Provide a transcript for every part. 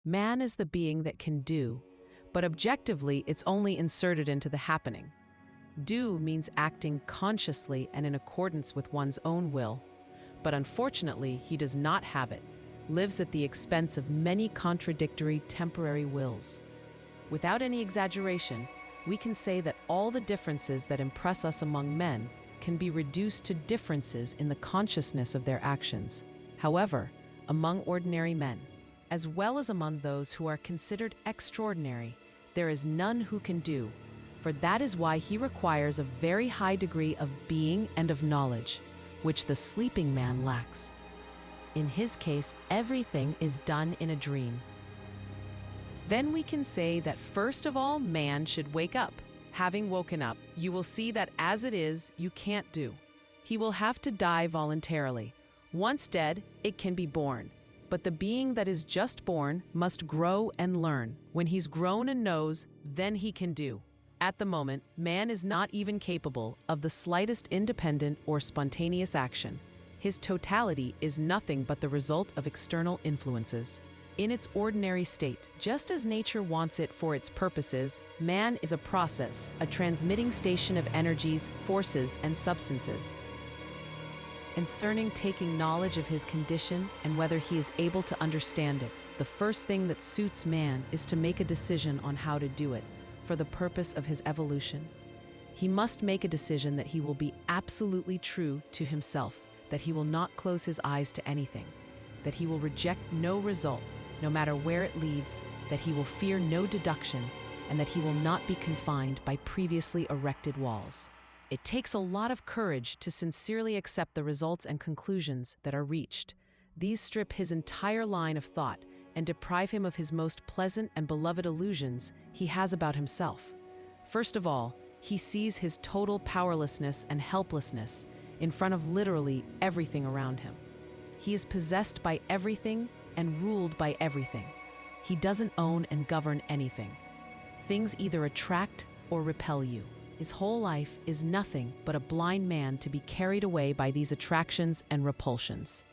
Man is the being that can do, but objectively it's only inserted into the happening. Do means acting consciously and in accordance with one's own will, but unfortunately he does not have it, lives at the expense of many contradictory temporary wills. Without any exaggeration, we can say that all the differences that impress us among men can be reduced to differences in the consciousness of their actions. However, among ordinary men, as well as among those who are considered extraordinary, there is none who can do, for that is why he requires a very high degree of being and of knowledge, which the sleeping man lacks. In his case, everything is done in a dream. Then we can say that first of all, man should wake up. Having woken up, you will see that as it is, you can't do. He will have to die voluntarily. Once dead, it can be born. But the being that is just born must grow and learn. When he's grown and knows, then he can do. At the moment, man is not even capable of the slightest independent or spontaneous action. His totality is nothing but the result of external influences. In its ordinary state, just as nature wants it for its purposes, man is a process, a transmitting station of energies, forces, and substances. Concerning taking knowledge of his condition and whether he is able to understand it, the first thing that suits man is to make a decision on how to do it, for the purpose of his evolution. He must make a decision that he will be absolutely true to himself, that he will not close his eyes to anything, that he will reject no result, no matter where it leads, that he will fear no deduction, and that he will not be confined by previously erected walls. It takes a lot of courage to sincerely accept the results and conclusions that are reached. These strip his entire line of thought and deprive him of his most pleasant and beloved illusions he has about himself. First of all, he sees his total powerlessness and helplessness in front of literally everything around him. He is possessed by everything and ruled by everything. He doesn't own and govern anything. Things either attract or repel you. His whole life is nothing but a blind man to be carried away by these attractions and repulsions.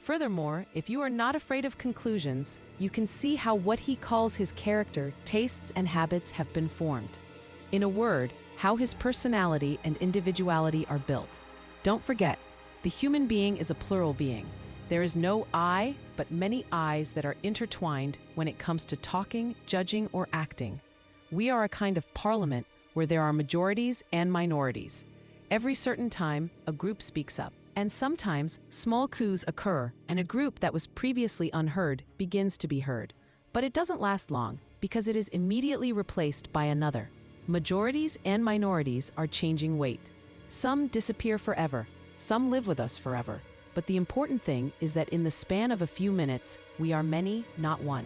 Furthermore, if you are not afraid of conclusions, you can see how what he calls his character, tastes, and habits have been formed. In a word, how his personality and individuality are built. Don't forget, the human being is a plural being. There is no I, but many I's that are intertwined when it comes to talking, judging, or acting. We are a kind of parliament where there are majorities and minorities. Every certain time, a group speaks up, and sometimes small coups occur, and a group that was previously unheard begins to be heard. But it doesn't last long, because it is immediately replaced by another. Majorities and minorities are changing weight. Some disappear forever, some live with us forever. But the important thing is that in the span of a few minutes, we are many, not one.